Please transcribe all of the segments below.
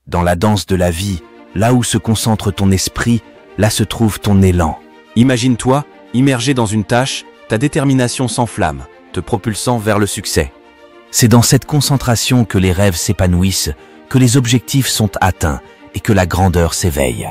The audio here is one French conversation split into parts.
Dans la danse de la vie, là où se concentre ton esprit, là se trouve ton élan. Imagine-toi, immergé dans une tâche, ta détermination s'enflamme, te propulsant vers le succès. C'est dans cette concentration que les rêves s'épanouissent, que les objectifs sont atteints et que la grandeur s'éveille.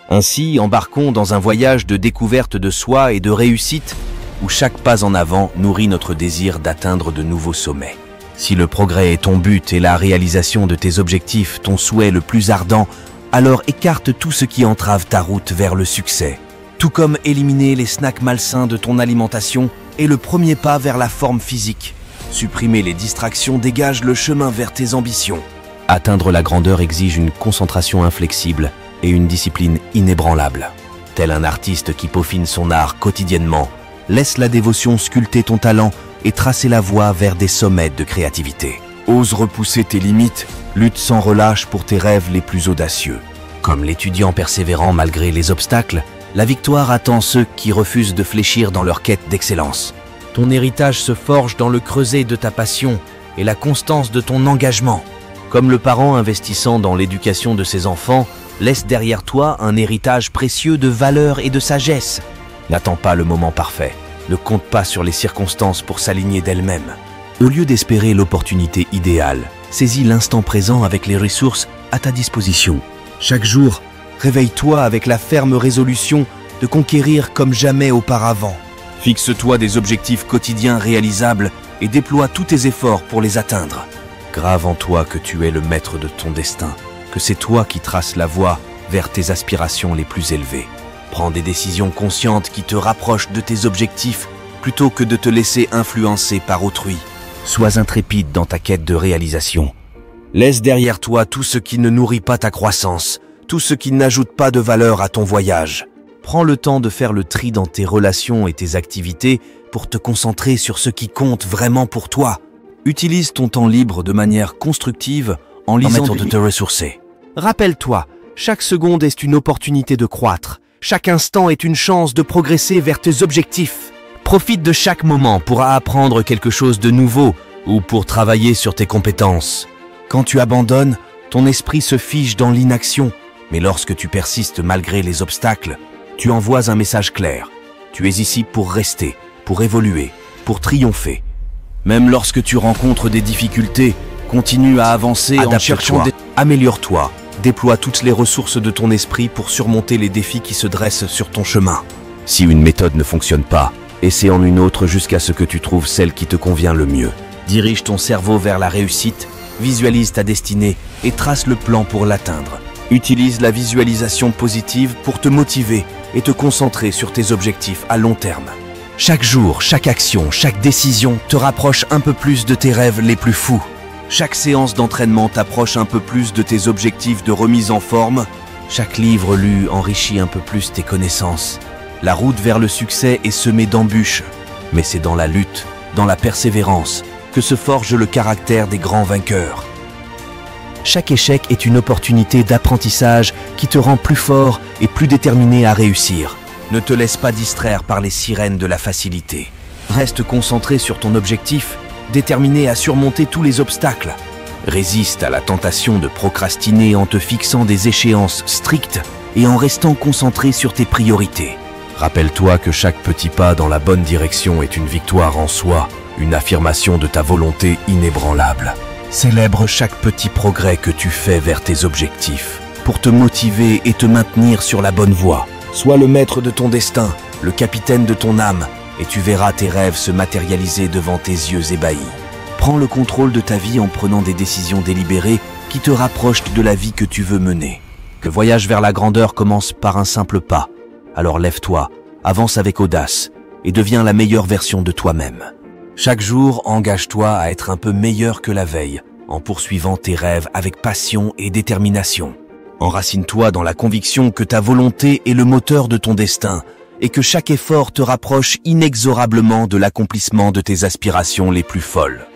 Ainsi, embarquons dans un voyage de découverte de soi et de réussite, où chaque pas en avant nourrit notre désir d'atteindre de nouveaux sommets. Si le progrès est ton but et la réalisation de tes objectifs ton souhait le plus ardent, alors écarte tout ce qui entrave ta route vers le succès. Tout comme éliminer les snacks malsains de ton alimentation est le premier pas vers la forme physique. Supprimer les distractions dégage le chemin vers tes ambitions. Atteindre la grandeur exige une concentration inflexible et une discipline inébranlable. Tel un artiste qui peaufine son art quotidiennement, laisse la dévotion sculpter ton talent et tracer la voie vers des sommets de créativité. Ose repousser tes limites, lutte sans relâche pour tes rêves les plus audacieux. Comme l'étudiant persévérant malgré les obstacles, la victoire attend ceux qui refusent de fléchir dans leur quête d'excellence. Ton héritage se forge dans le creuset de ta passion et la constance de ton engagement. Comme le parent investissant dans l'éducation de ses enfants, laisse derrière toi un héritage précieux de valeurs et de sagesse. N'attends pas le moment parfait. Ne compte pas sur les circonstances pour s'aligner d'elles-mêmes. Au lieu d'espérer l'opportunité idéale, saisis l'instant présent avec les ressources à ta disposition. Chaque jour, réveille-toi avec la ferme résolution de conquérir comme jamais auparavant. Fixe-toi des objectifs quotidiens réalisables et déploie tous tes efforts pour les atteindre. Grave en toi que tu es le maître de ton destin, que c'est toi qui traces la voie vers tes aspirations les plus élevées. Prends des décisions conscientes qui te rapprochent de tes objectifs plutôt que de te laisser influencer par autrui. Sois intrépide dans ta quête de réalisation. Laisse derrière toi tout ce qui ne nourrit pas ta croissance, tout ce qui n'ajoute pas de valeur à ton voyage. Prends le temps de faire le tri dans tes relations et tes activités pour te concentrer sur ce qui compte vraiment pour toi. Utilise ton temps libre de manière constructive en lisant de te ressourcer. Rappelle-toi, chaque seconde est une opportunité de croître. Chaque instant est une chance de progresser vers tes objectifs. Profite de chaque moment pour apprendre quelque chose de nouveau ou pour travailler sur tes compétences. Quand tu abandonnes, ton esprit se fige dans l'inaction, mais lorsque tu persistes malgré les obstacles, tu envoies un message clair. Tu es ici pour rester, pour évoluer, pour triompher. Même lorsque tu rencontres des difficultés, continue à avancer en cherchant améliore-toi. Déploie toutes les ressources de ton esprit pour surmonter les défis qui se dressent sur ton chemin. Si une méthode ne fonctionne pas, essaie en une autre jusqu'à ce que tu trouves celle qui te convient le mieux. Dirige ton cerveau vers la réussite, visualise ta destinée et trace le plan pour l'atteindre. Utilise la visualisation positive pour te motiver et te concentrer sur tes objectifs à long terme. Chaque jour, chaque action, chaque décision te rapproche un peu plus de tes rêves les plus fous. Chaque séance d'entraînement t'approche un peu plus de tes objectifs de remise en forme. Chaque livre lu enrichit un peu plus tes connaissances. La route vers le succès est semée d'embûches, mais c'est dans la lutte, dans la persévérance, que se forge le caractère des grands vainqueurs. Chaque échec est une opportunité d'apprentissage qui te rend plus fort et plus déterminé à réussir. Ne te laisse pas distraire par les sirènes de la facilité. Reste concentré sur ton objectif, déterminé à surmonter tous les obstacles. Résiste à la tentation de procrastiner en te fixant des échéances strictes et en restant concentré sur tes priorités. Rappelle-toi que chaque petit pas dans la bonne direction est une victoire en soi, une affirmation de ta volonté inébranlable. Célèbre chaque petit progrès que tu fais vers tes objectifs pour te motiver et te maintenir sur la bonne voie. Sois le maître de ton destin, le capitaine de ton âme, et tu verras tes rêves se matérialiser devant tes yeux ébahis. Prends le contrôle de ta vie en prenant des décisions délibérées qui te rapprochent de la vie que tu veux mener. Le voyage vers la grandeur commence par un simple pas. Alors lève-toi, avance avec audace et deviens la meilleure version de toi-même. Chaque jour, engage-toi à être un peu meilleur que la veille en poursuivant tes rêves avec passion et détermination. Enracine-toi dans la conviction que ta volonté est le moteur de ton destin et que chaque effort te rapproche inexorablement de l'accomplissement de tes aspirations les plus folles.